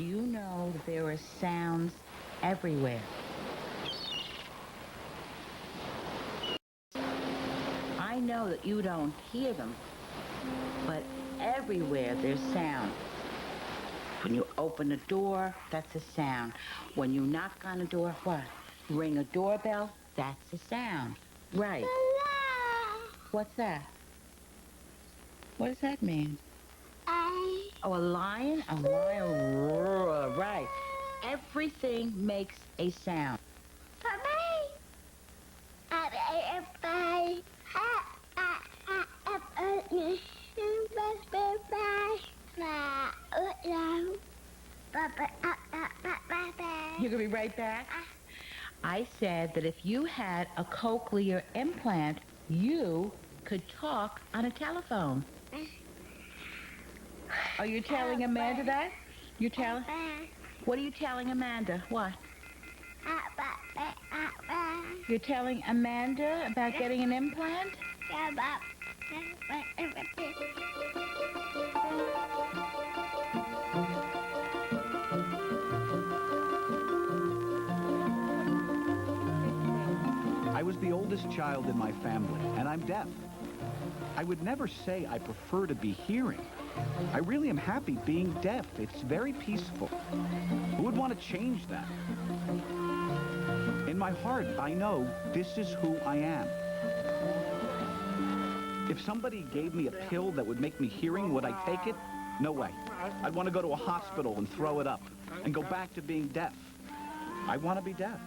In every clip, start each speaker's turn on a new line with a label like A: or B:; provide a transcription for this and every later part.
A: Do you know that there are sounds everywhere? I know that you don't hear them, but everywhere there's sound. When you open a door, that's a sound. When you knock on a door, what? Ring a doorbell, that's a sound. Right. What's that? What does that mean? Oh, a lion? A lion roar, right. Everything makes a sound. You're gonna be right back? I said that if you had a cochlear implant, you could talk on a telephone. Are you telling Amanda that? You're telling? What are you telling Amanda? What? You're telling Amanda about getting an implant?
B: I was the oldest child in my family, and I'm deaf. I would never say I prefer to be hearing. I really am happy being deaf. It's very peaceful. Who would want to change that? In my heart, I know this is who I am. If somebody gave me a pill that would make me hearing, would I take it? No way. I'd want to go to a hospital and throw it up and go back to being deaf. I want to be deaf.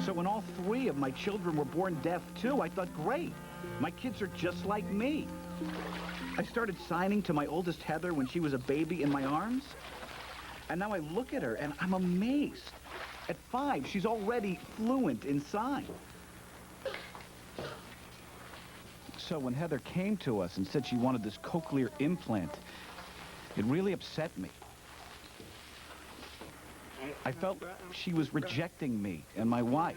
B: So when all three of my children were born deaf too, I thought, great, my kids are just like me. I started signing to my oldest Heather when she was a baby in my arms. And now I look at her and I'm amazed. At 5, she's already fluent in sign. So when Heather came to us and said she wanted this cochlear implant, it really upset me. I felt she was rejecting me and my wife.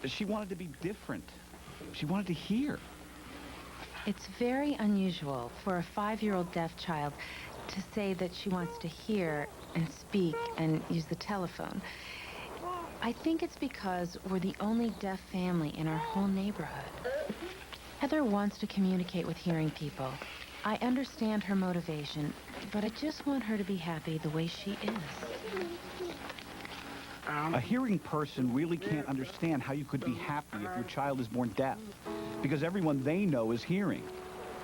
B: She wanted to be different. She wanted to hear.
C: It's very unusual for a 5-year-old deaf child to say that she wants to hear and speak and use the telephone. I think it's because we're the only deaf family in our whole neighborhood. Heather wants to communicate with hearing people. I understand her motivation, but I just want her to be happy the way she is.
B: A hearing person really can't understand how you could be happy if your child is born deaf, because everyone they know is hearing.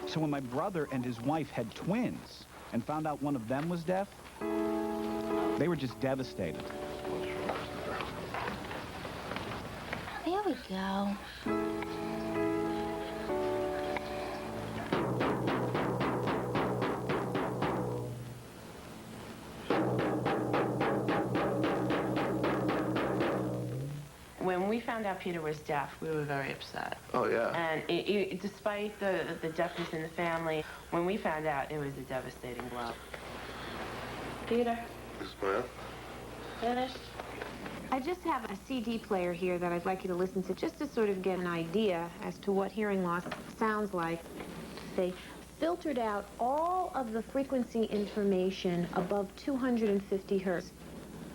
B: So when my brother and his wife had twins and found out one of them was deaf, they were just devastated.
A: There we go.
D: When we found out Peter was deaf, we were very upset.
E: Oh, yeah.
D: And despite the deafness in the family, when we found out, it was a devastating blow. Peter?
E: Yes, ma'am.
D: Finished?
F: I just have a CD player here that I'd like you to listen to just to sort of get an idea as to what hearing loss sounds like. They filtered out all of the frequency information above 250 hertz,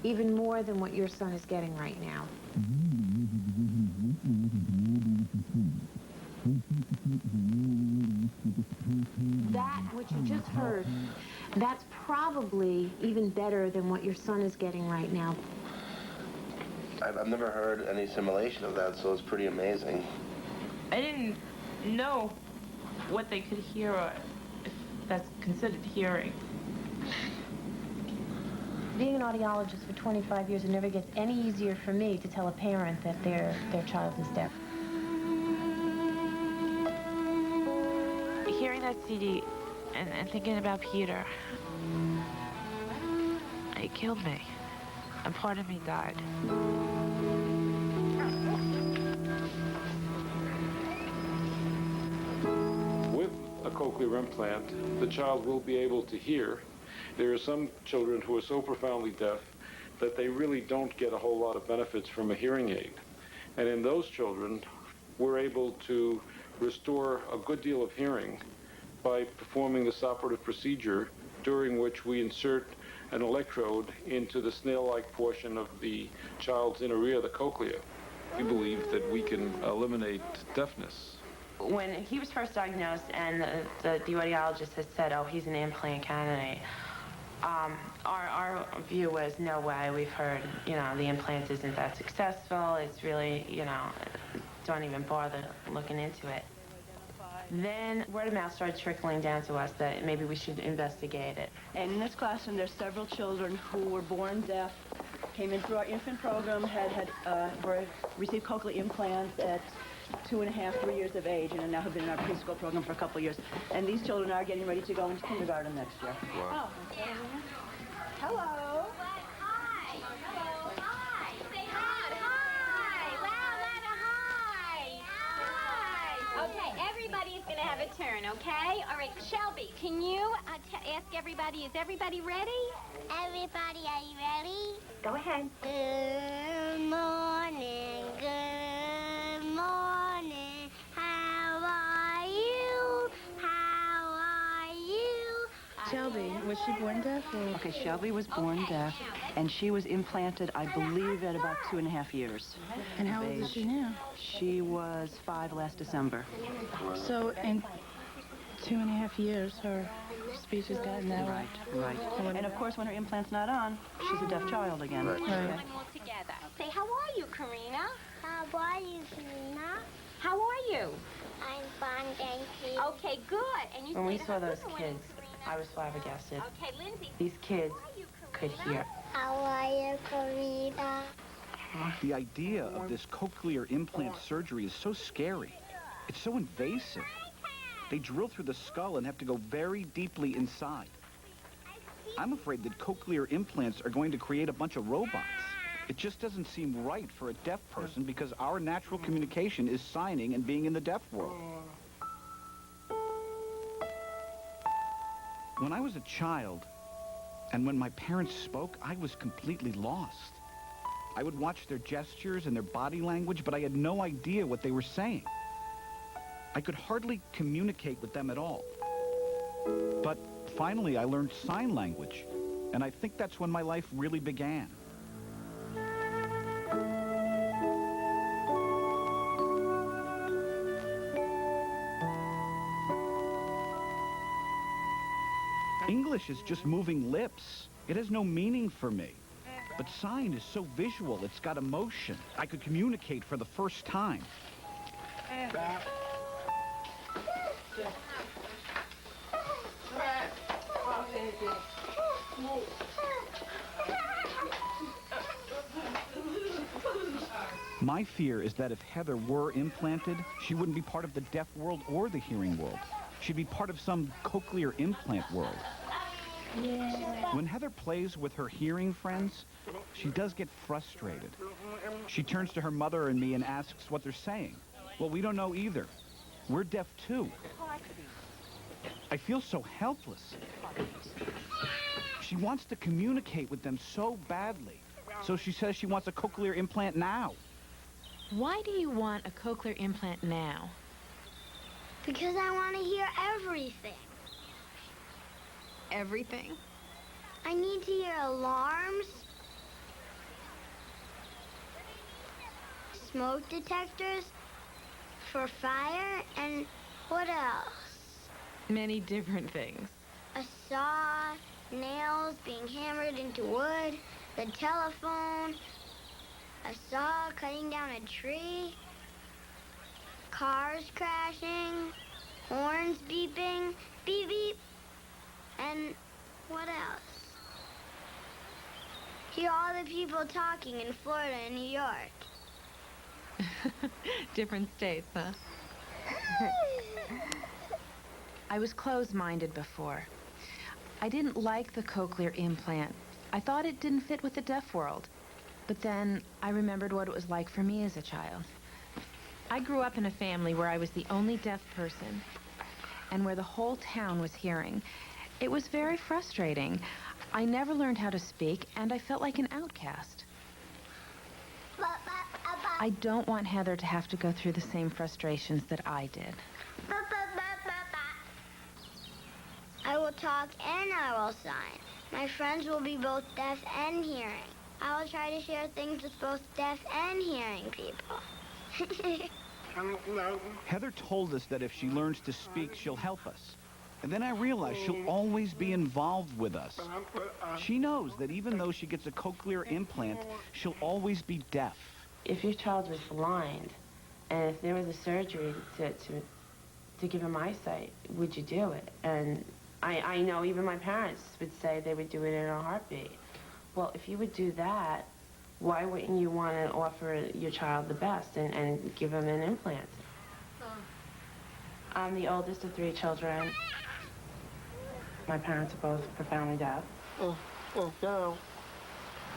F: even more than what your son is getting right now. That, which you just heard, that's probably even better than what your son is getting right now.
E: I've never heard any simulation of that, so it's pretty amazing.
D: I didn't know what they could hear or if that's considered hearing.
F: Being an audiologist for 25 years, it never gets any easier for me to tell a parent that their child is deaf.
D: Hearing that CD and thinking about Peter, it killed me. And part of me died.
G: With a cochlear implant, the child will be able to hear. There are some children who are so profoundly deaf that they really don't get a whole lot of benefits from a hearing aid. And in those children, we're able to restore a good deal of hearing by performing this operative procedure during which we insert an electrode into the snail-like portion of the child's inner ear, the cochlea. We believe that we can eliminate deafness.
D: When he was first diagnosed and the audiologist had said, oh, he's an implant candidate, our view was, no way, we've heard, the implant isn't that successful, it's really, don't even bother looking into it. Then word of mouth started trickling down to us that maybe we should investigate it.
H: And in this classroom, there's several children who were born deaf, came in through our infant program, received cochlear implants at 2.5, 3 years of age, and now have been in our preschool program for a couple of years. And these children are getting ready to go into kindergarten next year.
G: Wow.
H: Oh, hello.
I: Hi. Hello. Hi. Say hi. Hi. Wow, Lana, hi. Hi. Okay, everybody's going to have a turn, okay? All right, Shelby, can you ask everybody, is everybody ready?
J: Everybody, are you ready?
I: Go ahead.
J: Good morning, good morning. How are you? How are you?
H: Shelby, was she born deaf? Okay, Shelby was born deaf, and she was implanted, I believe, at about 2.5 years.
C: And how old is she now?
H: She was 5 last December.
C: So in 2.5 years, her speech has gotten that way.
H: Right. And of course, when her implant's not on, she's a deaf child again.
E: Right.
I: Everyone all together. Say, how are you, Karina?
J: How are you, Karina?
I: How are you?
J: I'm fine, thank you.
I: Okay, good. And you
D: When we
I: said,
D: saw
I: how
D: those
I: good
D: kids,
I: Karina?
D: I was flabbergasted.
I: Okay, Lindsay.
D: These kids
I: How are you,
D: could
I: Karina?
D: hear.
J: How are you, Karina?
B: The idea of this cochlear implant surgery is so scary. It's so invasive. They drill through the skull and have to go very deeply inside. I'm afraid that cochlear implants are going to create a bunch of robots. It just doesn't seem right for a deaf person because our natural communication is signing and being in the deaf world. When I was a child, and when my parents spoke, I was completely lost. I would watch their gestures and their body language, but I had no idea what they were saying. I could hardly communicate with them at all. But finally, I learned sign language, and I think that's when my life really began. English is just moving lips. It has no meaning for me. But sign is so visual, it's got emotion. I could communicate for the first time. My fear is that if Heather were implanted, she wouldn't be part of the deaf world or the hearing world. She'd be part of some cochlear implant world. Yeah. When Heather plays with her hearing friends, she does get frustrated. She turns to her mother and me and asks what they're saying. Well, we don't know either. We're deaf too. I feel so helpless. She wants to communicate with them so badly. So she says she wants a cochlear implant now.
C: Why do you want a cochlear implant now?
J: Because I want to hear everything.
C: Everything?
J: I need to hear alarms, smoke detectors for fire, and what else?
C: Many different things.
J: A saw, nails being hammered into wood, the telephone, a saw cutting down a tree, cars crashing, horns beeping, beep beep, and what else? Hear all the people talking in Florida and New York.
C: Different states, huh? I was closed-minded before. I didn't like the cochlear implant. I thought it didn't fit with the deaf world. But then I remembered what it was like for me as a child. I grew up in a family where I was the only deaf person and where the whole town was hearing. It was very frustrating. I never learned how to speak, and I felt like an outcast. I don't want Heather to have to go through the same frustrations that I did.
J: I will talk, and I will sign. My friends will be both deaf and hearing. I will try to share things with both deaf and hearing people.
B: Heather told us that if she learns to speak, she'll help us. And then I realized she'll always be involved with us. She knows that even though she gets a cochlear implant, she'll always be deaf.
D: If your child was blind, and if there was a surgery to give him eyesight, would you do it? And I know even my parents would say they would do it in a heartbeat. Well, if you would do that, why wouldn't you want to offer your child the best and give him an implant? I'm the oldest of 3 children. My parents are both profoundly deaf.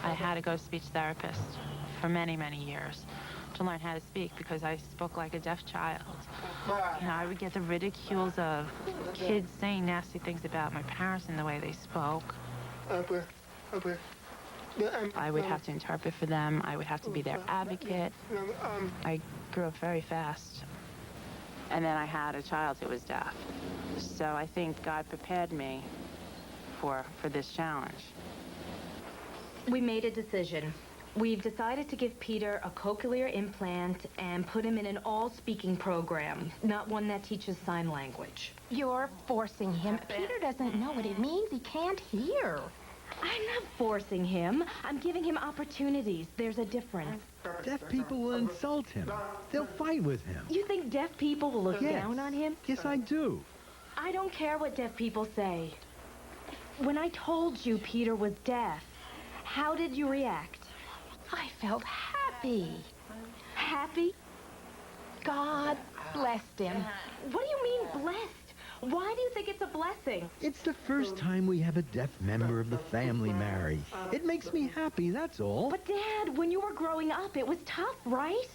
D: I had to go to speech therapist for many, many years to learn how to speak because I spoke like a deaf child. You know, I would get the ridicules of kids saying nasty things about my parents and the way they spoke. I would have to interpret for them. I would have to be their advocate. I grew up very fast. And then I had a child who was deaf. So I think God prepared me for this challenge.
C: We made a decision. We've decided to give Peter a cochlear implant and put him in an all-speaking program, not one that teaches sign language.
K: You're forcing him. Peter doesn't know what it means. He can't hear.
C: I'm not forcing him. I'm giving him opportunities. There's a difference.
L: Deaf people will insult him. They'll fight with him.
C: You think deaf people will look down on him?
L: Yes, I do.
C: I don't care what deaf people say. When I told you Peter was deaf, how did you react?
K: I felt happy.
C: Happy?
K: God blessed him.
C: What do you mean blessed? Why do you think it's a blessing?
L: It's the first time we have a deaf member of the family marry. It makes me happy, that's all.
C: But, Dad, when you were growing up, it was tough, right?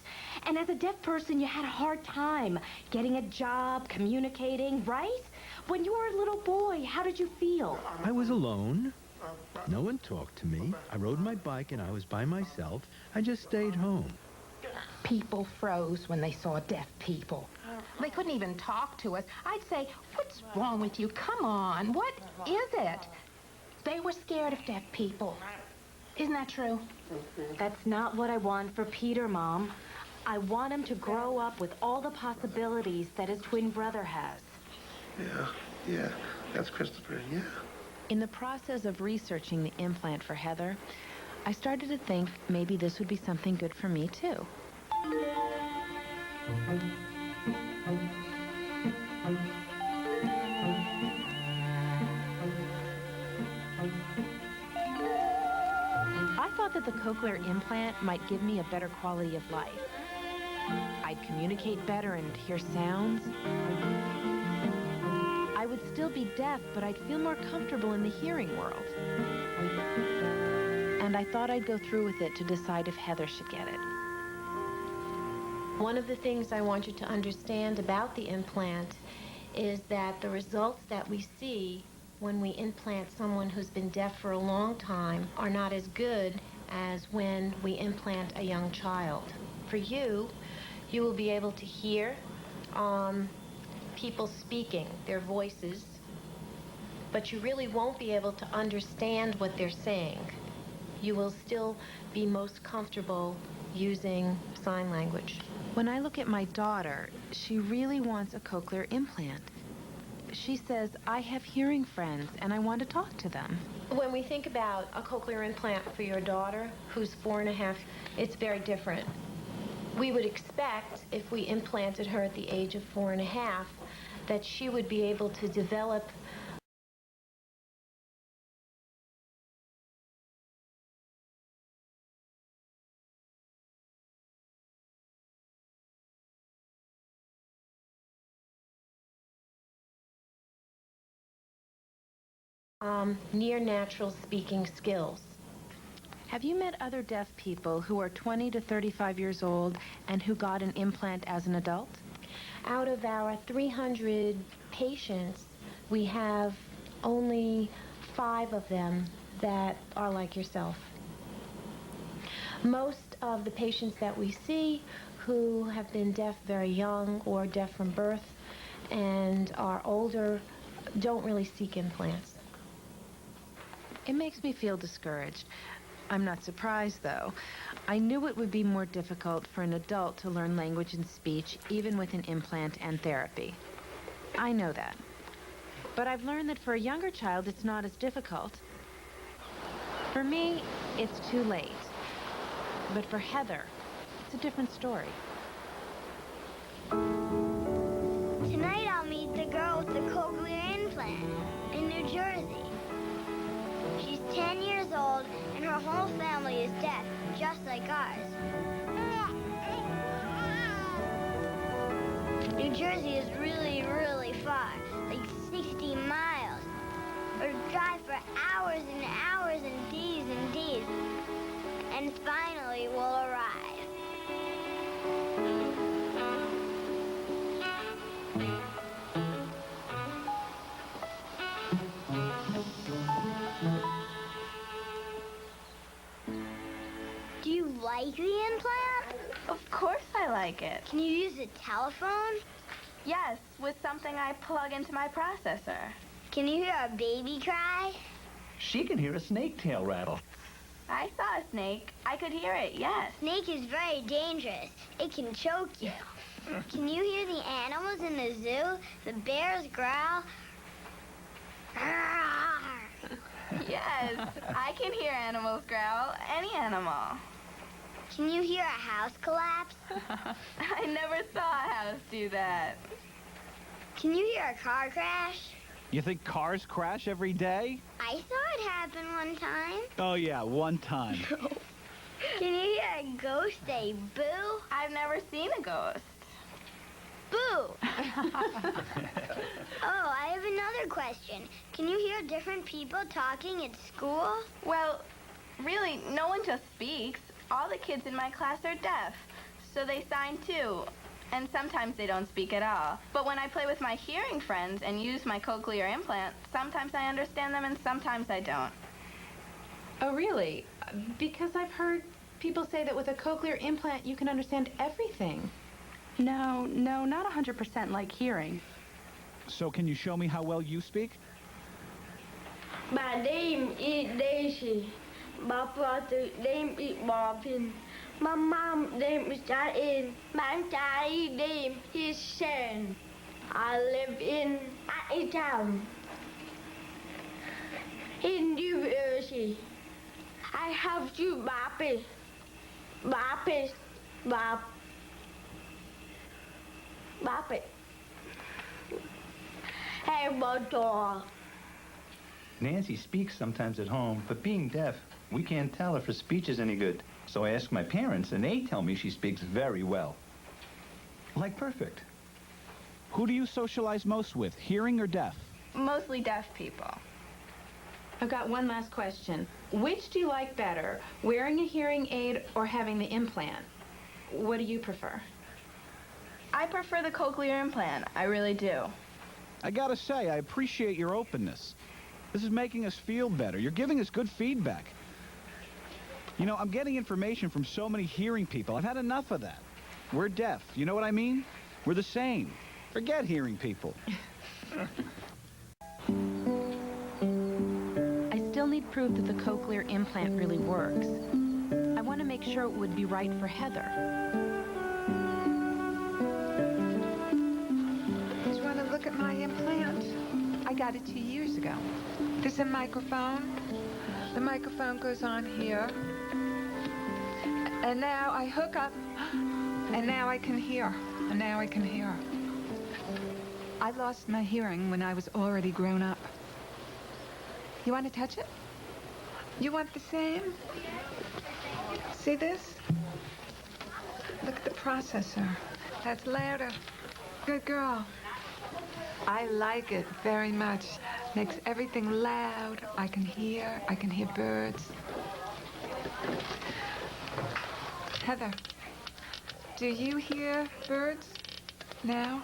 C: And as a deaf person, you had a hard time getting a job, communicating, right? When you were a little boy, how did you feel?
L: I was alone. No one talked to me. I rode my bike and I was by myself. I just stayed home.
K: People froze when they saw deaf people. They couldn't even talk to us. I'd say, what's wrong with you? Come on, what is it? They were scared of deaf people. Isn't that true?
C: That's not what I want for Peter, Mom. I want him to grow up with all the possibilities that his twin brother has.
E: Yeah, that's Christopher, yeah.
C: In the process of researching the implant for Heather, I started to think maybe this would be something good for me, too. I thought that the cochlear implant might give me a better quality of life. I'd communicate better and hear sounds. I would still be deaf, but I'd feel more comfortable in the hearing world. And I thought I'd go through with it to decide if Heather should get it.
F: One of the things I want you to understand about the implant is that the results that we see when we implant someone who's been deaf for a long time are not as good as when we implant a young child. For you, you will be able to hear people speaking, their voices, but you really won't be able to understand what they're saying. You will still be most comfortable using sign language.
C: When I look at my daughter, she really wants a cochlear implant. She says, I have hearing friends and I want to talk to them.
F: When we think about a cochlear implant for your daughter, who's 4.5, it's very different. We would expect, if we implanted her at the age of 4.5, that she would be able to develop near natural speaking skills.
C: Have you met other deaf people who are 20 to 35 years old and who got an implant as an adult?
F: Out of our 300 patients, we have only 5 of them that are like yourself. Most of the patients that we see who have been deaf very young or deaf from birth and are older don't really seek implants.
C: It makes me feel discouraged. I'm not surprised, though. I knew it would be more difficult for an adult to learn language and speech, even with an implant and therapy. I know that. But I've learned that for a younger child, it's not as difficult. For me, it's too late. But for Heather, it's a different story.
J: Tonight I'll meet the girl with the cochlear implant in New Jersey. She's 10 years old and her whole family is deaf, just like ours. New Jersey is really, really far, like 60 miles. Or drive for hours and hours and days, and finally we'll arrive. Do you like the implant?
M: Of course I like it.
J: Can you use a telephone?
M: Yes, with something I plug into my processor.
J: Can you hear a baby cry?
B: She can hear a snake tail rattle.
M: I saw a snake. I could hear it, yes.
J: Snake is very dangerous. It can choke you. Can you hear the animals in the zoo? The bears growl.
M: Yes, I can hear animals growl. Any animal.
J: Can you hear a house collapse?
M: I never saw a house do that.
J: Can you hear a car crash?
B: You think cars crash every day?
J: I saw it happen one time.
B: Oh, yeah, one time.
J: Can you hear a ghost say boo?
M: I've never seen a ghost.
J: Boo! Oh, I have another question. Can you hear different people talking at school?
M: Well, really, no one just speaks. All the kids in my class are deaf, so they sign too. And sometimes they don't speak at all. But when I play with my hearing friends and use my cochlear implant, sometimes I understand them and sometimes I don't.
C: Oh, really? Because I've heard people say that with a cochlear implant, you can understand everything.
N: No, not 100% like hearing.
B: So can you show me how well you speak?
O: Bà đêm y đê xì, bà phò tự đêm y bò phìn, bà mam đêm y trả in, bán trả y đêm y sen. I live in a town. In New Jersey. I have two babies. Babies. Hey, motor.
L: Nancy speaks sometimes at home, but being deaf, we can't tell if her speech is any good. So I ask my parents, and they tell me she speaks very well. Like perfect.
B: Who do you socialize most with, hearing or deaf?
M: Mostly deaf people.
C: I've got one last question. Which do you like better, wearing a hearing aid or having the implant? What do you prefer?
M: I prefer the cochlear implant. I really do.
B: I gotta say, I appreciate your openness. This is making us feel better. You're giving us good feedback. You know, I'm getting information from so many hearing people. I've had enough of that. We're deaf. You know what I mean? We're the same. Forget hearing people.
C: I still need proof that the cochlear implant really works. I want to make sure it would be right for Heather.
P: Do you want to look at my implant? I got it 2 years ago. There's a microphone. The microphone goes on here. And now I hook up, and now I can hear. And now I can hear. I lost my hearing when I was already grown up. You want to touch it? You want the same? See this? Look at the processor. That's louder. Good girl. I like it very much. Makes everything loud. I can hear birds. Heather, do you hear birds now?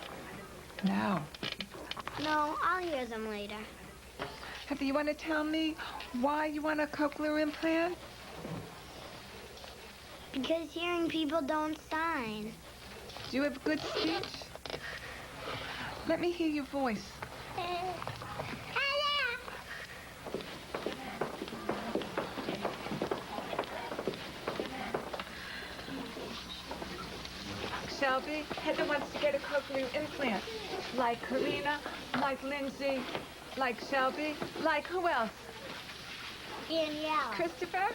P: No.
J: No, I'll hear them later.
P: Heather, you want to tell me why you want a cochlear implant?
J: Because hearing people don't sign.
P: Do you have good speech? Let me hear your voice. Shelby, Heather wants to get a cochlear implant. Like Karina, like Lindsay, like Shelby, like who else?
J: Danielle.
P: Christopher?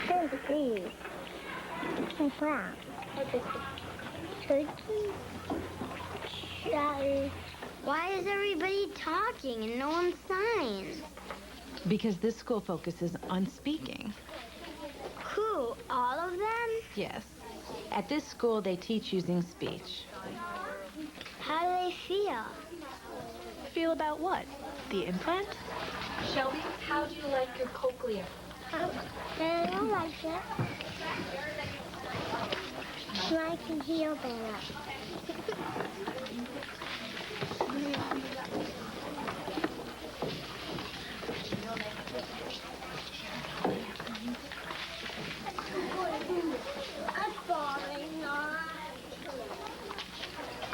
J: Turkey. Wow. Turkey. Sorry. Why is everybody talking and no one signs?
C: Because this school focuses on speaking.
J: Who? All of them?
C: Yes. At this school, they teach using speech.
J: How do they feel?
N: Feel about what? The implant?
K: Shelby, how do you like your cochlear?
J: I don't like it. So I can hear better.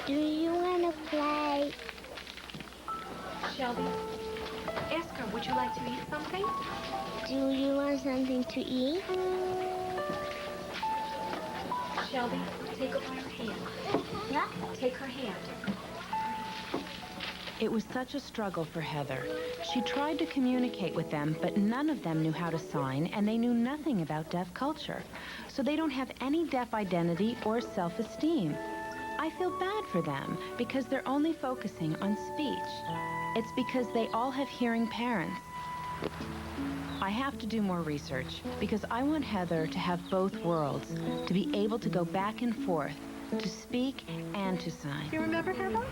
J: Do you want to play?
K: Shelby, ask her, would you like to eat something?
J: Do you want something to eat?
K: Shelby, take her by her hand.
J: Yeah?
K: Take her hand.
C: It was such a struggle for Heather. She tried to communicate with them, but none of them knew how to sign, and they knew nothing about deaf culture. So they don't have any deaf identity or self-esteem. I feel bad for them because they're only focusing on speech. It's because they all have hearing parents. I have to do more research because I want Heather to have both worlds, to be able to go back and forth, to speak and to sign.
Q: You remember Heather?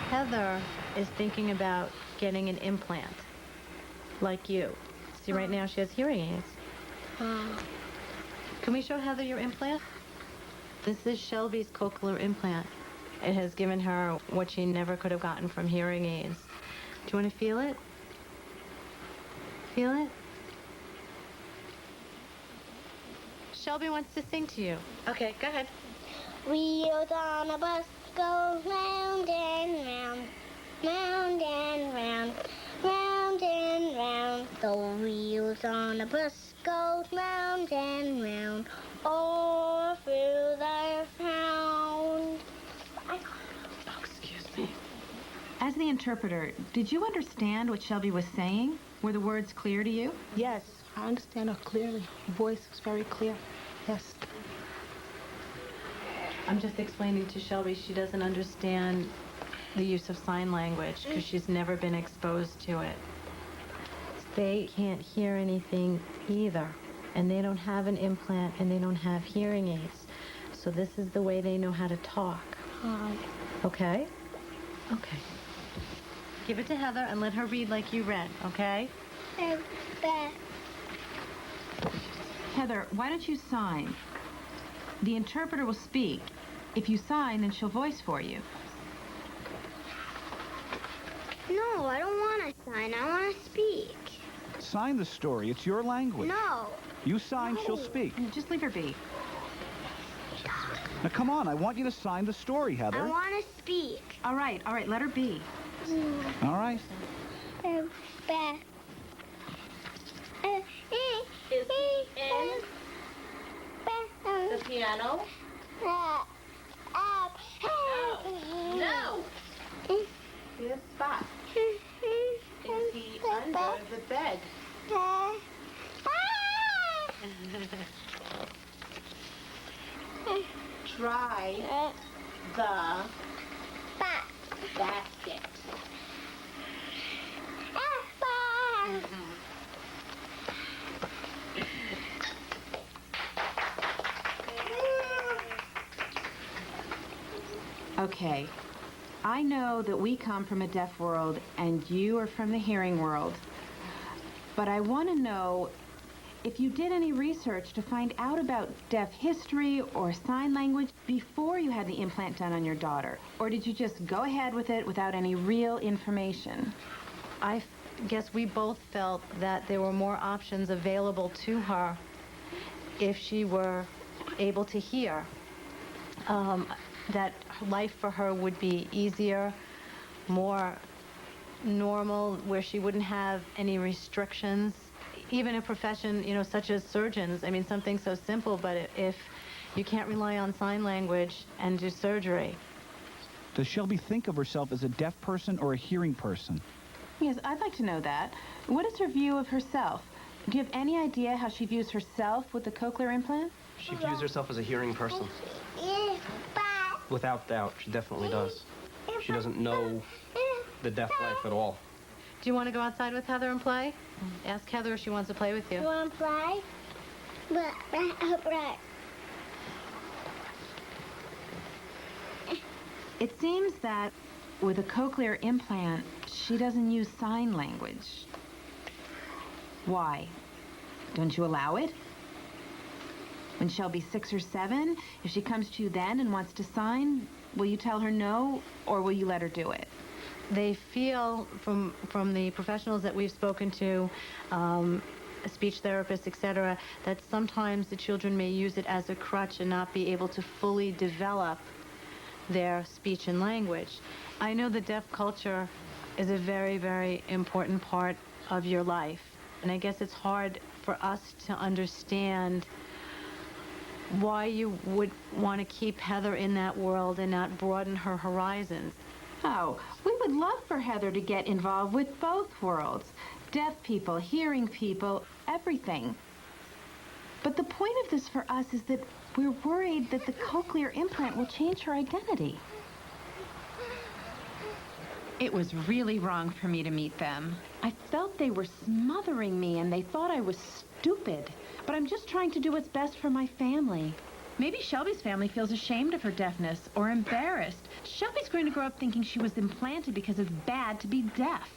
Q: Heather is thinking about getting an implant, like you. See, right now she has hearing aids. Can we show Heather your implant? This is Shelby's cochlear implant. It has given her what she never could have gotten from hearing aids. Do you want to feel it? Feel it? Shelby wants to sing to you. Okay, go ahead.
J: Wheels on a bus go round and round, round and round, round and round. The wheels on a bus go round and round, all through the town.
C: Excuse me. As the interpreter, did you understand what Shelby was saying? Were the words clear to you?
R: Yes, I understand her clearly. Her voice is very clear. Yes.
Q: I'm just explaining to Shelby she doesn't understand the use of sign language because she's never been exposed to it. They can't hear anything either, and they don't have an implant and they don't have hearing aids. So this is the way they know how to talk. Okay? Okay. Give it to Heather and let her read like you read, okay?
C: Heather, why don't you sign? The interpreter will speak. If you sign, then she'll voice for you.
J: No, I don't want to sign. I want to speak.
B: Sign the story. It's your language.
J: No.
B: You sign, she'll speak.
C: Just leave her be.
B: Now, come on. I want you to sign the story, Heather.
J: I want to speak.
C: All right, let her be.
B: All right.
M: Is he in the piano? No. This spot. Is he under the bed? Try the basket.
C: Okay. I know that we come from a deaf world and you are from the hearing world. But I want to know if you did any research to find out about deaf history or sign language before you had the implant done on your daughter. Or did you just go ahead with it without any real information?
Q: I guess we both felt that there were more options available to her if she were able to hear. That life for her would be easier, more normal, where she wouldn't have any restrictions. Even a profession, you know, such as surgeons, I mean, something so simple, but if you can't rely on sign language and do surgery.
B: Does Shelby think of herself as a deaf person or a hearing person?
C: Yes, I'd like to know that. What is her view of herself? Do you have any idea how she views herself with the cochlear implant?
S: She views herself as a hearing person. Without doubt, she definitely does. She doesn't know the deaf life at all.
Q: Do you want to go outside with Heather and play? Ask Heather if she wants to play with you.
J: You want to play? But,
C: It seems that with a cochlear implant, she doesn't use sign language. Why? Don't you allow it? When Shelby's 6 or 7, if she comes to you then and wants to sign, will you tell her no, or will you let her do it?
Q: They feel, from the professionals that we've spoken to, speech therapists, etc., that sometimes the children may use it as a crutch and not be able to fully develop their speech and language. I know the deaf culture is a very, very important part of your life, and I guess it's hard for us to understand why you would want to keep Heather in that world and not broaden her horizons.
C: Oh, we would love for Heather to get involved with both worlds. Deaf people, hearing people, everything. But the point of this for us is that we're worried that the cochlear implant will change her identity. It was really wrong for me to meet them. I felt they were smothering me and they thought I was stupid. But I'm just trying to do what's best for my family. Maybe Shelby's family feels ashamed of her deafness or embarrassed. Shelby's going to grow up thinking she was implanted because it's bad to be deaf.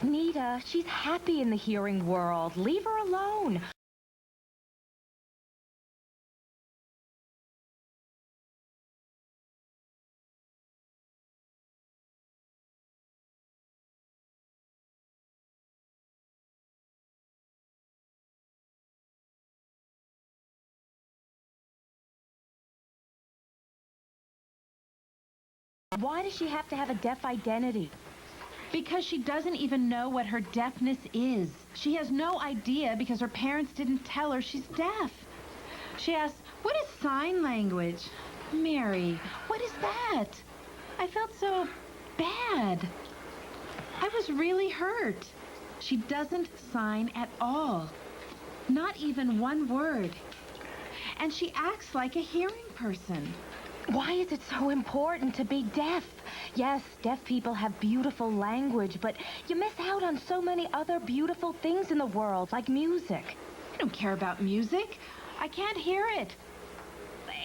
T: Nita, she's happy in the hearing world. Leave her alone. Why does she have to have a deaf identity?
C: Because she doesn't even know what her deafness is. She has no idea because her parents didn't tell her she's deaf. She asks, what is sign language? Mary, what is that? I felt so bad. I was really hurt. She doesn't sign at all. Not even one word. And she acts like a hearing person.
T: Why is it so important to be deaf? Yes, deaf people have beautiful language, but you miss out on so many other beautiful things in the world, like music.
C: I don't care about music. I can't hear it.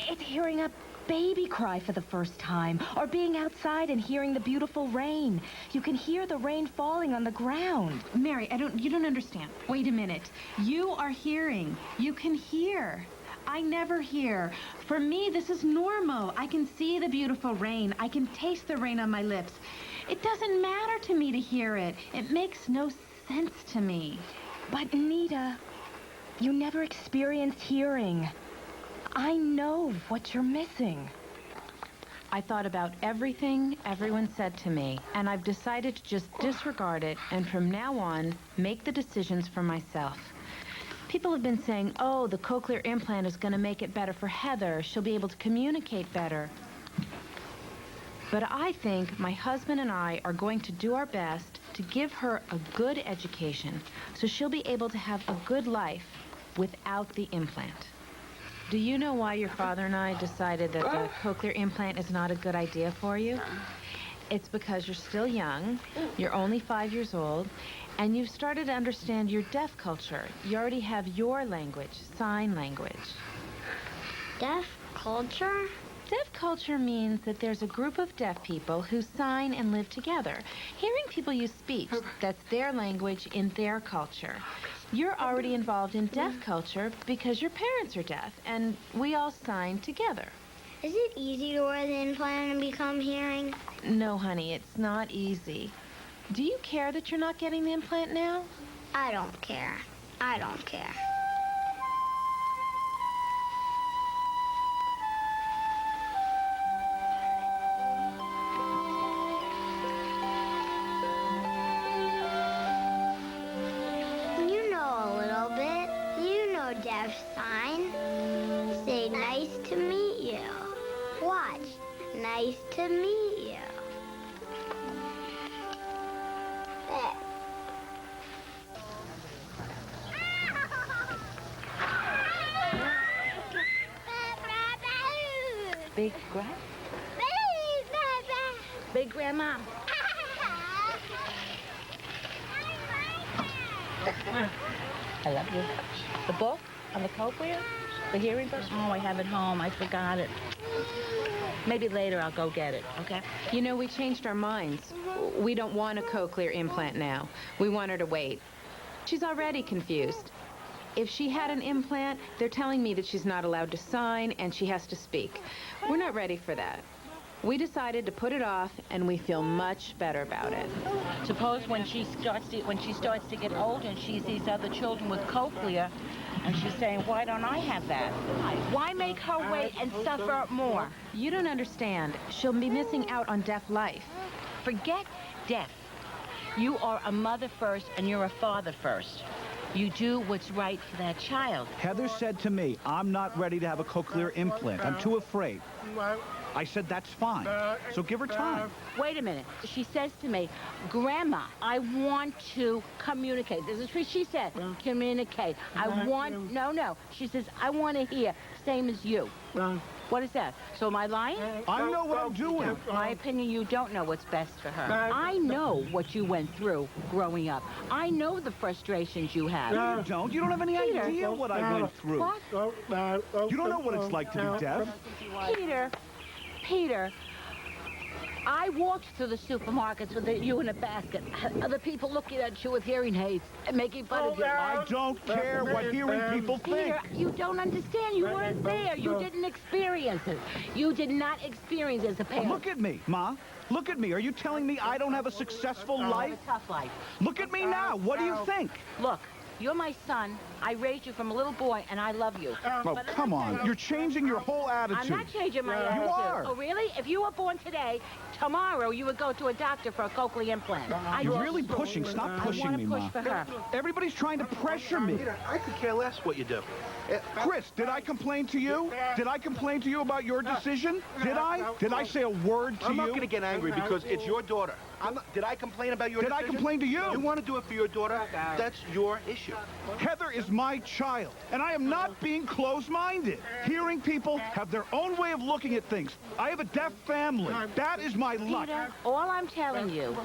T: It's hearing a baby cry for the first time, or being outside and hearing the beautiful rain. You can hear the rain falling on the ground.
C: Mary, you don't understand. Wait a minute. You are hearing. You can hear. I never hear. For me, this is normal. I can see the beautiful rain. I can taste the rain on my lips. It doesn't matter to me to hear it. It makes no sense to me.
T: But, Nita, you never experienced hearing. I know what you're missing.
C: I thought about everything everyone said to me, and I've decided to just disregard it and from now on, make the decisions for myself. People have been saying, oh, the cochlear implant is going to make it better for Heather. She'll be able to communicate better. But I think my husband and I are going to do our best to give her a good education so she'll be able to have a good life without the implant. Do you know why your father and I decided that the cochlear implant is not a good idea for you? It's because you're still young, you're only 5 years old, and you've started to understand your deaf culture. You already have your language, sign language.
J: Deaf culture?
C: Deaf culture means that there's a group of deaf people who sign and live together. Hearing people use speech, that's their language in their culture. You're already involved in deaf culture because your parents are deaf, and we all sign together.
J: Is it easy to wear the implant and become hearing?
C: No, honey, it's not easy. Do you care that you're not getting the implant now?
J: I don't care. I don't care. You know a little bit. Nice to meet you.
A: Big Grandma? Big Grandma. I love you. The book on the cochlear? The hearing book? Oh, I have it home. I forgot it. Maybe later I'll go get it, okay?
C: You know, we changed our minds. We don't want a cochlear implant now. We want her to wait. She's already confused. If she had an implant, they're telling me that she's not allowed to sign and she has to speak. We're not ready for that. We decided to put it off, and we feel much better about it.
A: Suppose when she starts to get older and she sees other children with cochlear, and she's saying, why don't I have that? Why make her wait and suffer more?
C: You don't understand. She'll be missing out on deaf life.
A: Forget deaf. You are a mother first, and you're a father first. You do what's right for that child.
B: Heather said to me, I'm not ready to have a cochlear implant. I'm too afraid. I said, that's fine. So give her time.
A: Wait a minute. She says to me, Grandma, I want to communicate. This is what she said. Communicate. No. She says, I want to hear, same as you. What is that? So am I lying?
B: I know what I'm doing.
A: My opinion, you don't know what's best for her. I know what you went through growing up. I know the frustrations you have.
B: No, you don't. You don't have any idea what I went through.
A: What?
B: You don't know what it's like to be deaf.
A: Peter, I walked through the supermarkets with you in a basket. Other people looking at you with hearing aids and making fun of you.
B: I don't care what hearing people think.
A: Peter, you don't understand. You weren't there. You didn't experience it. You did not experience it as a parent.
B: Look at me, Ma. Look at me. Are you telling me I don't have a successful life?
A: A tough life.
B: Look at me now. What do you think?
A: Look, you're my son. I raised you from a little boy, and I love you.
B: Oh, come on. You're changing your whole attitude.
A: I'm not changing my attitude.
B: You are.
A: Oh, really? If you were born today, tomorrow you would go to a doctor for a cochlear implant.
B: You're really pushing. Stop pushing me, Ma.
A: For her.
B: Everybody's trying to pressure me.
E: Peter, I could care less what you do.
B: Chris, did I complain to you? Did I complain to you about your decision? Did I? Did I say a word to you?
E: I'm not going to get angry because it's your daughter. Did I complain about your decision?
B: Did I complain to you?
E: You want to do it for your daughter? That's your issue.
B: Heather is my child, and I am not being closed-minded. Hearing people have their own way of looking at things. I have a deaf family. That is my luck.
A: Peter, all I'm telling you,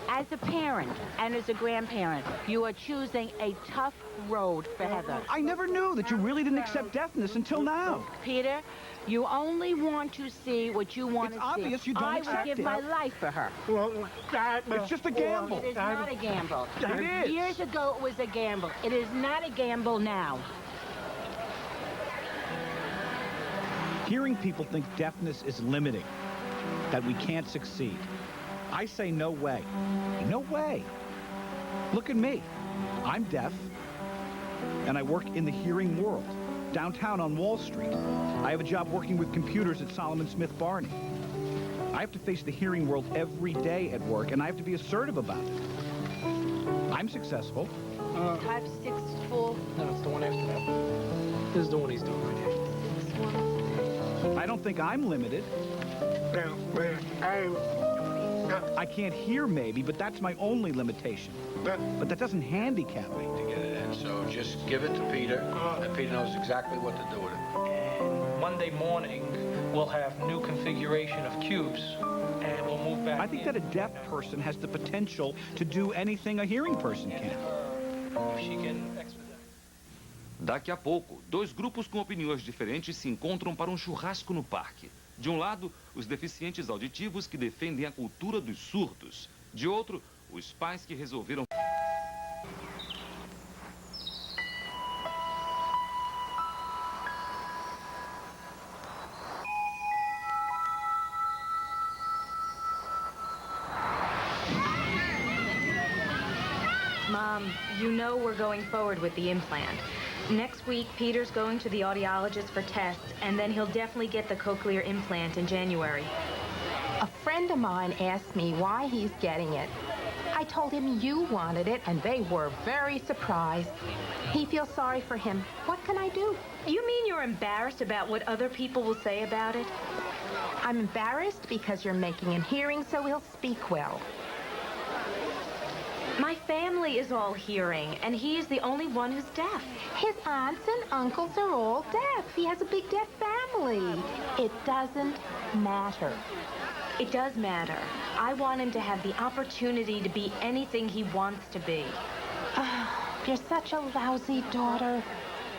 A: as a parent and as a grandparent, you are choosing a tough road for Heather.
B: I never knew that you really didn't accept deafness until now.
A: Peter, you only want to see what you want to see.
B: It's obvious you don't
A: I
B: accept
A: would give
B: it.
A: my life for her.
B: It's just a gamble.
A: It is not a gamble.
B: It is.
A: Years ago, it was a gamble. It is not a gamble now.
B: Hearing people think deafness is limiting, that we can't succeed. I say no way. No way. Look at me. I'm deaf, and I work in the hearing world, downtown on Wall Street. I have a job working with computers at Solomon Smith Barney. I have to face the hearing world every day at work, and I have to be assertive about it. I'm successful.
A: Type 6 full.
S: No, it's the one after that. This is the one he's doing right here.
B: I don't think I'm limited. I can't hear maybe, but that's my only limitation. But that doesn't handicap me.
U: To get it in, so just give it to Peter, and Peter knows exactly what to do with it.
V: And Monday morning, we'll have new configuration of cubes, and we'll move back.
B: I think that a deaf person has the potential to do anything a hearing person can.
V: If she can expedite.
W: Daqui a pouco, dois grupos com opiniões diferentes se encontram para um churrasco no parque. De um lado, os deficientes auditivos que defendem a cultura dos surdos. De outro, os pais que resolveram...
T: Mom, you know we're going forward with the implant. Next week, Peter's going to the audiologist for tests, and then he'll definitely get the cochlear implant in January.
K: A friend of mine asked me why he's getting it. I told him you wanted it, and they were very surprised. He feels sorry for him. What can I do?
T: You mean you're embarrassed about what other people will say about it?
K: I'm embarrassed because you're making him hearing so he'll speak well.
T: My family is all hearing, and he is the only one who's deaf.
K: His aunts and uncles are all deaf. He has a big deaf family. It doesn't matter.
T: It does matter. I want him to have the opportunity to be anything he wants to be.
K: You're such a lousy daughter.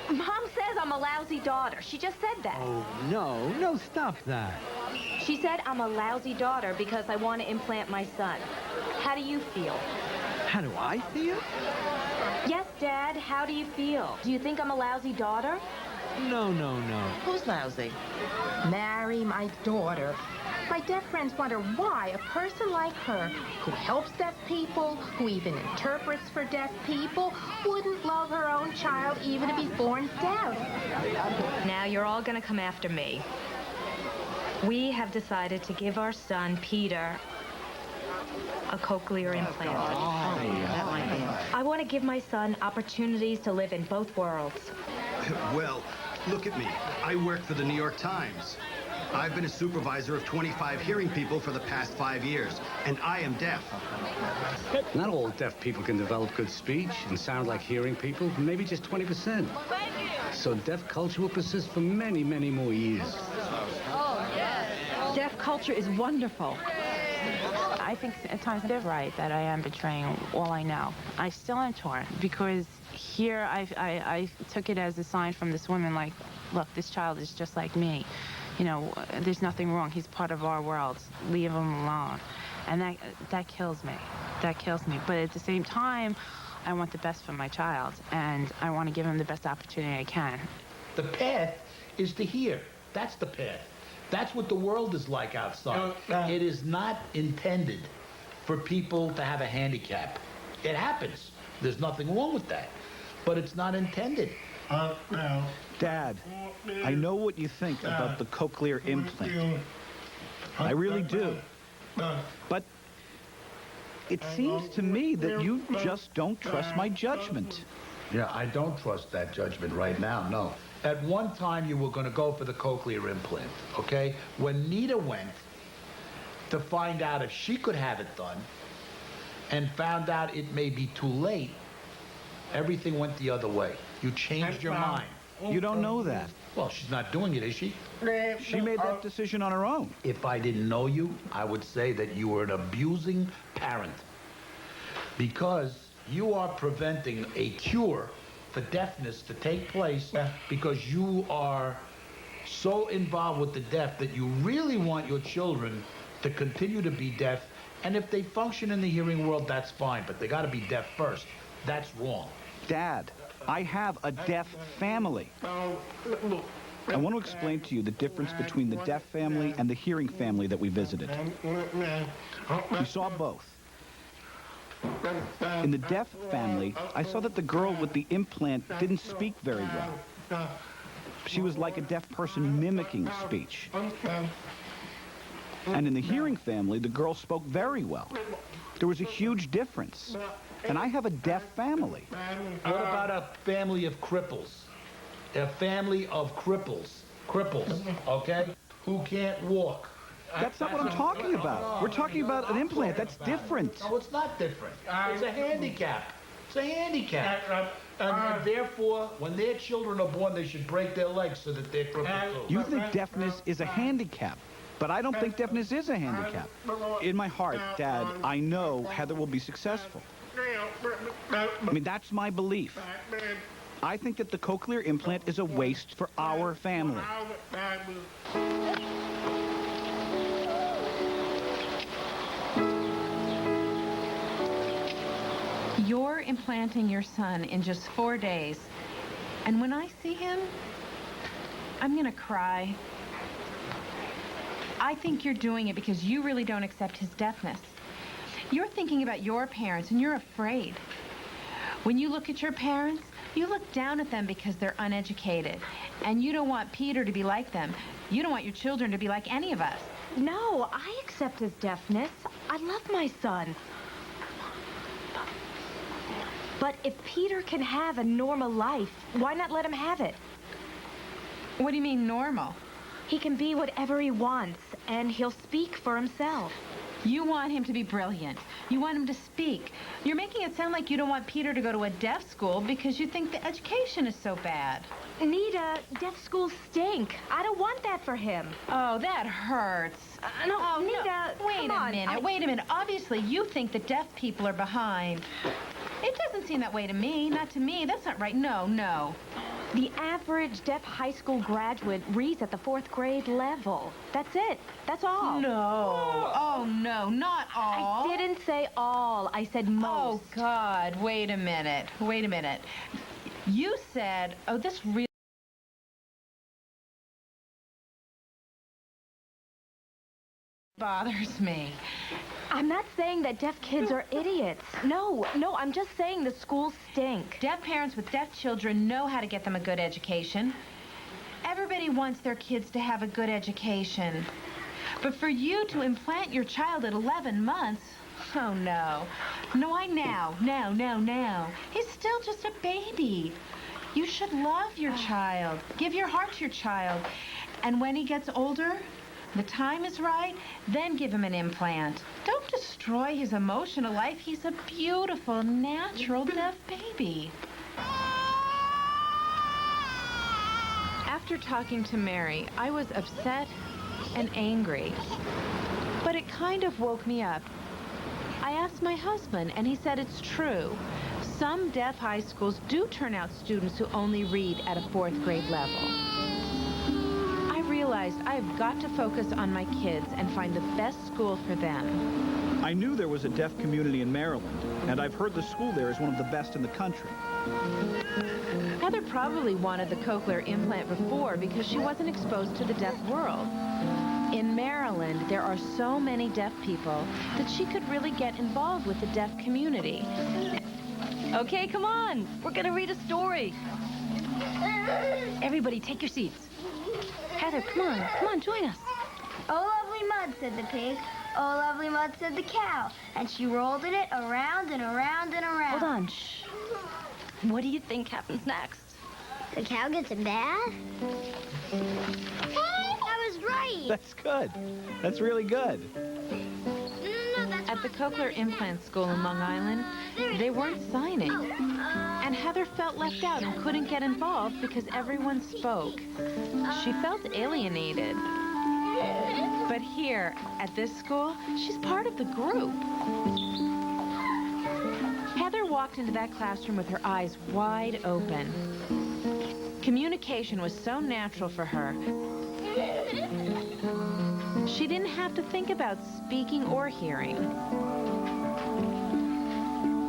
T: Mom says I'm a lousy daughter. She just said that.
G: Oh, no, stop that.
T: She said I'm a lousy daughter because I want to implant my son. How do you feel?
G: How do I feel?
T: Yes, Dad, how do you feel? Do you think I'm a lousy daughter?
G: No.
A: Who's lousy?
K: Marry my daughter. My deaf friends wonder why a person like her, who helps deaf people, who even interprets for deaf people, wouldn't love her own child even if he's born deaf.
T: Now you're all going to come after me. We have decided to give our son, Peter, a cochlear implant. I want to give my son opportunities to live in both worlds.
H: Well, look at me. I work for the New York Times. I've been a supervisor of 25 hearing people for the past 5 years, and I am deaf.
G: Not all deaf people can develop good speech and sound like hearing people, maybe just 20%. So deaf culture will persist for many, many more years.
I: Deaf culture is wonderful.
D: I think at times they're right that I am betraying all I know. I still am torn because here I took it as a sign from this woman like, look, this child is just like me. You know, there's nothing wrong. He's part of our world. Leave him alone. And that kills me. That kills me. But at the same time, I want the best for my child, and I want to give him the best opportunity I can.
U: The path is to hear. That's the path. That's what the world is like outside. It is not intended for people to have a handicap. It happens. There's nothing wrong with that. But it's not intended.
B: Dad, I know what you think about the cochlear implant. I really do. But it seems to me that you just don't trust my judgment.
U: Yeah, I don't trust that judgment right now, no. At one time, you were going to go for the cochlear implant, okay? When Nita went to find out if she could have it done and found out it may be too late, everything went the other way. You changed your mind.
B: You don't know that.
U: Well, she's not doing it, is she?
B: She made that decision on her own.
U: If I didn't know you, I would say that you were an abusing parent because you are preventing a cure for deafness to take place because you are so involved with the deaf that you really want your children to continue to be deaf. And if they function in the hearing world, that's fine, but they got to be deaf first. That's wrong.
B: Dad, I have a deaf family. I want to explain to you the difference between the deaf family and the hearing family that we visited. We saw both. In the deaf family, I saw that the girl with the implant didn't speak very well. She was like a deaf person mimicking speech. And in the hearing family, the girl spoke very well. There was a huge difference. And I have a deaf family.
U: What about a family of cripples? A family of cripples, okay, who can't walk.
B: That's not what I'm talking about. We're talking about an implant. That's different.
U: No, it's not different. It's a handicap. It's a handicap. And therefore, when their children are born, they should break their legs so that they're crippled too.
B: You think deafness is a handicap, but I don't think deafness is a handicap. In my heart, Dad, I know Heather will be successful. I mean, that's my belief. I think that the cochlear implant is a waste for our family.
C: You're implanting your son in just 4 days. And when I see him, I'm gonna cry. I think you're doing it because you really don't accept his deafness. You're thinking about your parents and you're afraid. When you look at your parents, you look down at them because they're uneducated. And you don't want Peter to be like them. You don't want your children to be like any of us.
T: No, I accept his deafness. I love my son. But if Peter can have a normal life, why not let him have it?
C: What do you mean normal?
T: He can be whatever he wants, and he'll speak for himself.
C: You want him to be brilliant. You want him to speak. You're making it sound like you don't want Peter to go to a deaf school because you think the education is so bad.
T: Nita, deaf schools stink. I don't want that for him.
C: Oh, that hurts.
T: No,
C: Oh,
T: Nita,
C: no. Wait a minute. Wait a minute. Obviously, you think that deaf people are behind. It doesn't seem that way to me. Not to me. That's not right. No, no.
T: The average deaf high school graduate reads at the 4th grade level. That's it. That's all.
C: No. Oh, no, not all.
T: I didn't say all. I said most.
C: Oh, God. Wait a minute. Wait a minute. You said, oh, this really bothers me.
T: I'm not saying that deaf kids are idiots. No, I'm just saying the schools stink.
C: Deaf parents with deaf children know how to get them a good education. Everybody wants their kids to have a good education. But for you to implant your child at 11 months, oh, no. No, now. He's still just a baby. You should love your child. Give your heart to your child. And when he gets older, the time is right, then give him an implant. Don't destroy his emotional life. He's a beautiful, natural deaf baby. After talking to Mary, I was upset and angry. But it kind of woke me up. I asked my husband, and he said it's true. Some deaf high schools do turn out students who only read at a 4th grade level. I realized I've got to focus on my kids and find the best school for them.
B: I knew there was a deaf community in Maryland, and I've heard the school there is one of the best in the country.
C: Heather probably wanted the cochlear implant before because she wasn't exposed to the deaf world. In Maryland, there are so many deaf people that she could really get involved with the deaf community.
T: Okay, come on. We're going to read a story. Everybody, take your seats. Heather, come on, join us.
J: Oh, lovely mud, said the pig. Oh, lovely mud, said the cow. And she rolled in it around and around and around.
T: Hold on, shh. What do you think happens next?
J: The cow gets a bath? Hey, I was right.
B: That's good. That's really good.
J: No, that's
C: At the cochlear implant school in Long Island, they weren't signing. And Heather felt left out and couldn't get involved because everyone spoke. She felt alienated. But here, at this school, she's part of the group. Heather walked into that classroom with her eyes wide open. Communication was so natural for her. She didn't have to think about speaking or hearing.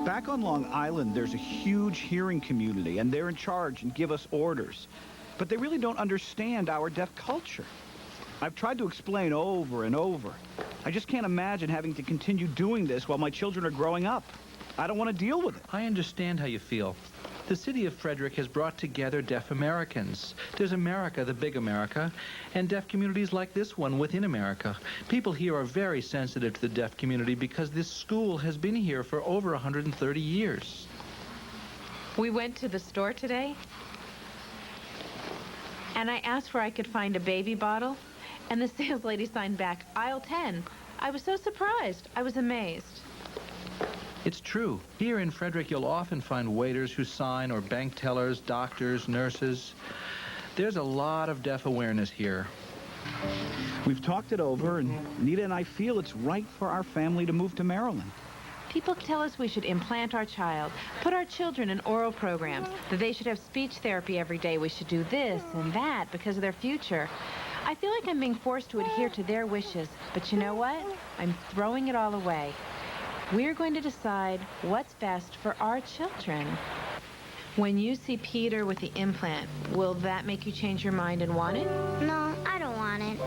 B: Back on Long Island, there's a huge hearing community, and they're in charge and give us orders. But they really don't understand our deaf culture. I've tried to explain over and over. I just can't imagine having to continue doing this while my children are growing up. I don't want to deal with it.
V: I understand how you feel. The city of Frederick has brought together deaf Americans. There's America, the big America, and deaf communities like this one within America. People here are very sensitive to the deaf community because this school has been here for over 130 years.
C: We went to the store today, and I asked where I could find a baby bottle, and the sales lady signed back, aisle 10. I was so surprised. I was amazed.
V: It's true. Here in Frederick, you'll often find waiters who sign, or bank tellers, doctors, nurses. There's a lot of deaf awareness here.
B: We've talked it over, and Nita and I feel it's right for our family to move to Maryland.
C: People tell us we should implant our child, put our children in oral programs, that they should have speech therapy every day. We should do this and that because of their future. I feel like I'm being forced to adhere to their wishes, but you know what? I'm throwing it all away. We're going to decide what's best for our children. When you see Peter with the implant, will that make you change your mind and want it?
J: No, I don't want it.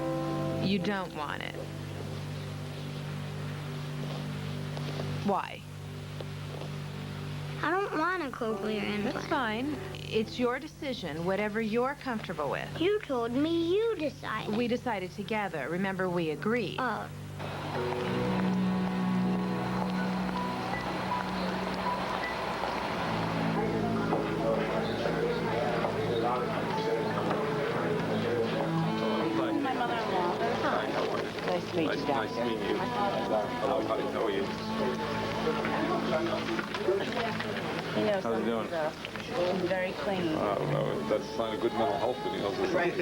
C: You don't want it. Why?
J: I don't want a cochlear implant.
C: That's fine. It's your decision, whatever you're comfortable with.
J: You told me you decided.
C: We decided together. Remember, we agreed.
J: Oh.
A: to meet you, Doctor.
F: Nice to meet you. Hello, how are you?
D: He knows
F: How's he doing?
D: He's very clean.
F: Well, that's a sign of good mental health that he knows this.
D: Right.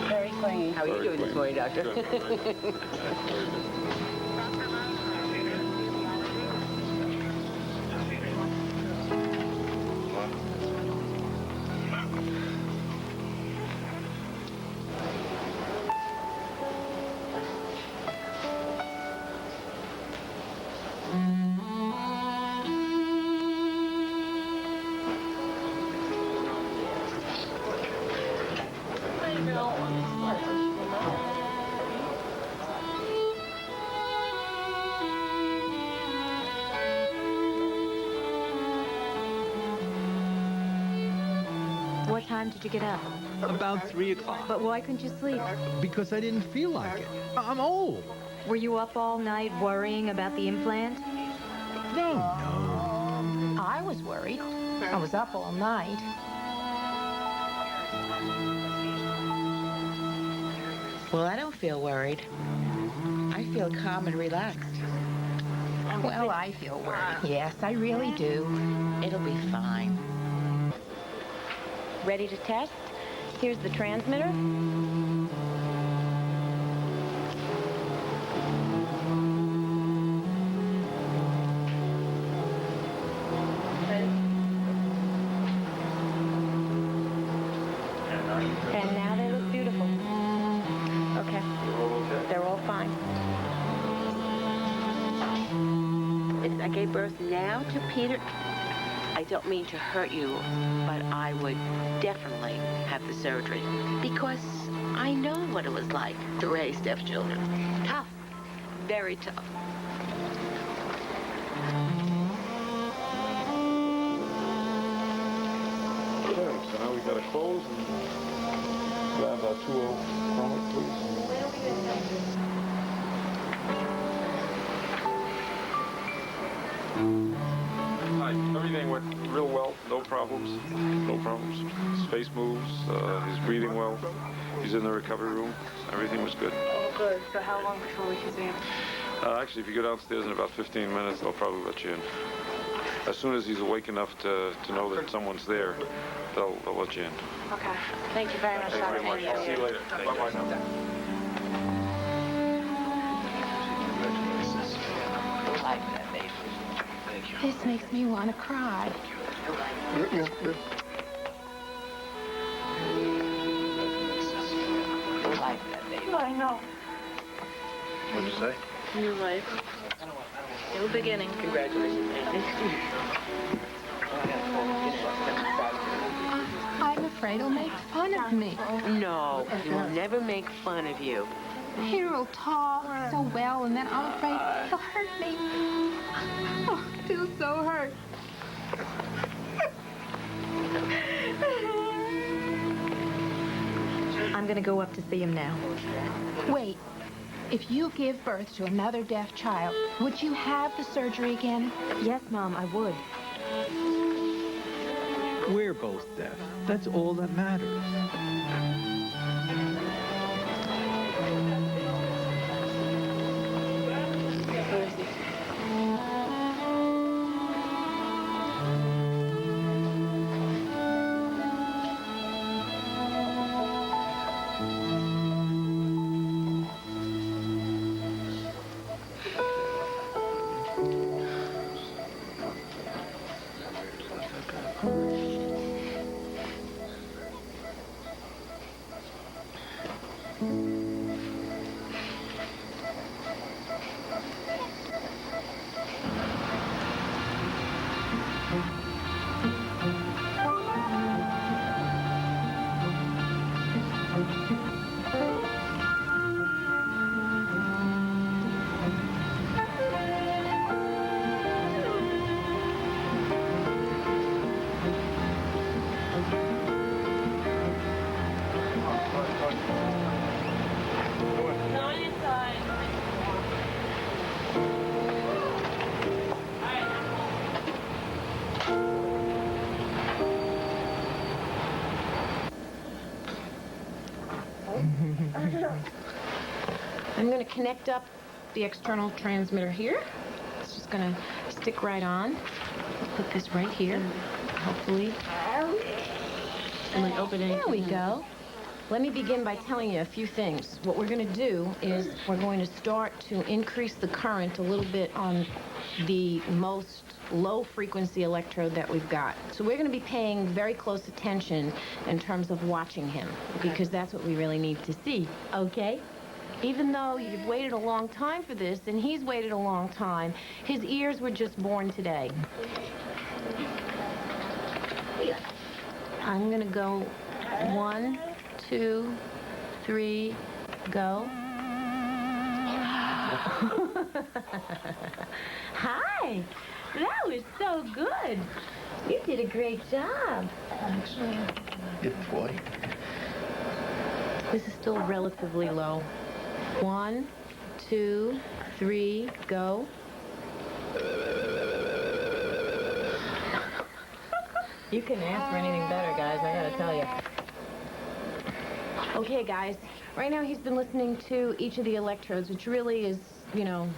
D: Very clean.
A: How are you doing this morning, Doctor?
F: Good. Very good.
T: What time did you get up?
I: About 3 o'clock.
T: But why couldn't you sleep?
I: Because I didn't feel like it. I'm old.
T: Were you up all night worrying about the implant?
I: No.
K: I was worried. I was up all night.
A: Well, I don't feel worried. I feel calm and relaxed.
K: Well, I feel worried. Yes, I really do.
A: It'll be fine.
T: Ready to test? Here's the transmitter. And now they look beautiful. Okay. They're all fine.
A: If I gave birth now to Peter, I don't mean to hurt you, but I would definitely have the surgery because I know what it was like to raise deaf children. Tough, very tough.
F: Okay, so now we got to close and grab our 2-0 chronic, please. Hi, everything went real well, no problems, no problems. His face moves, he's breathing well, he's in the recovery room, everything was good.
D: Oh, good. So how long before we can see him?
F: Actually, if you go downstairs in about 15 minutes, they'll probably let you in. As soon as he's awake enough to know that someone's there, they'll let you in.
D: Okay. Thank you very much,
F: Thank you very much. I'll see you later. Bye-bye now.
K: This makes me want to cry.
D: I know.
F: What'd you say?
D: New life. New beginning.
A: Congratulations.
K: I'm afraid he'll make fun of me.
A: No, he will never make fun of you.
K: He'll talk so well, and then I'm afraid he'll hurt me. Oh, I feel so hurt.
T: I'm gonna go up to see him now.
K: Wait. If you give birth to another deaf child, would you have the surgery again?
T: Yes, Mom, I would.
I: We're both deaf. That's all that matters.
C: connect up the external transmitter here. It's just going to stick right on. Put this right here, hopefully. And then open it. There we go. Let me begin by telling you a few things. What we're going to do is we're going to start to increase the current a little bit on the most low-frequency electrode that we've got. So we're going to be paying very close attention in terms of watching him, because that's what we really need to see, okay? Even though you've waited a long time for this, and he's waited a long time, his ears were just born today. I'm going to go 1, 2, 3, go. Hi. That was so good. You did a great job. Actually.
E: Good boy.
C: This is still relatively low. 1, 2, 3, go. You couldn't ask for anything better, guys, I gotta tell you. Okay, guys, right now he's been listening to each of the electrodes, which really is, you know,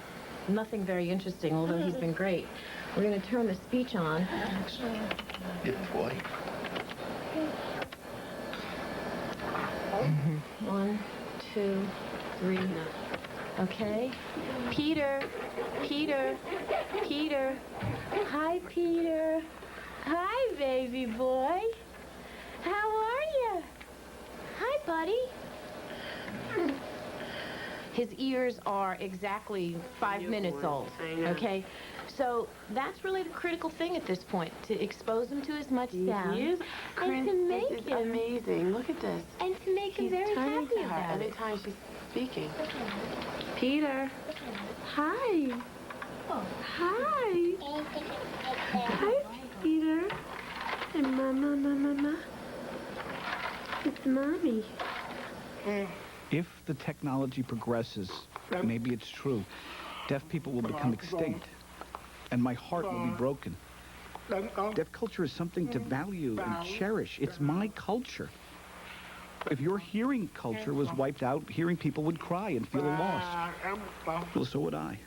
C: nothing very interesting, although he's been great. We're going to turn the speech on. Actually.
E: Good boy.
C: 1, 2, 3. Okay. Peter. Peter. Peter. Hi, Peter. Hi, baby boy. How are you? Hi, buddy. His ears are exactly 5 minutes old, okay? So that's really the critical thing at this point, to expose him to as much sound.
D: He is
C: and to make
D: This is
C: him
D: amazing. Look at this.
C: And to make him very
D: turning
C: happy
D: to her
C: about
D: every
C: it.
D: time she's speaking.
C: Peter. Hi. Hi. Hi, Peter. And Mama. It's Mommy.
B: If the technology progresses, maybe it's true, deaf people will become extinct, and my heart will be broken. Deaf culture is something to value and cherish. It's my culture. If your hearing culture was wiped out, hearing people would cry and feel lost. Well, so would I.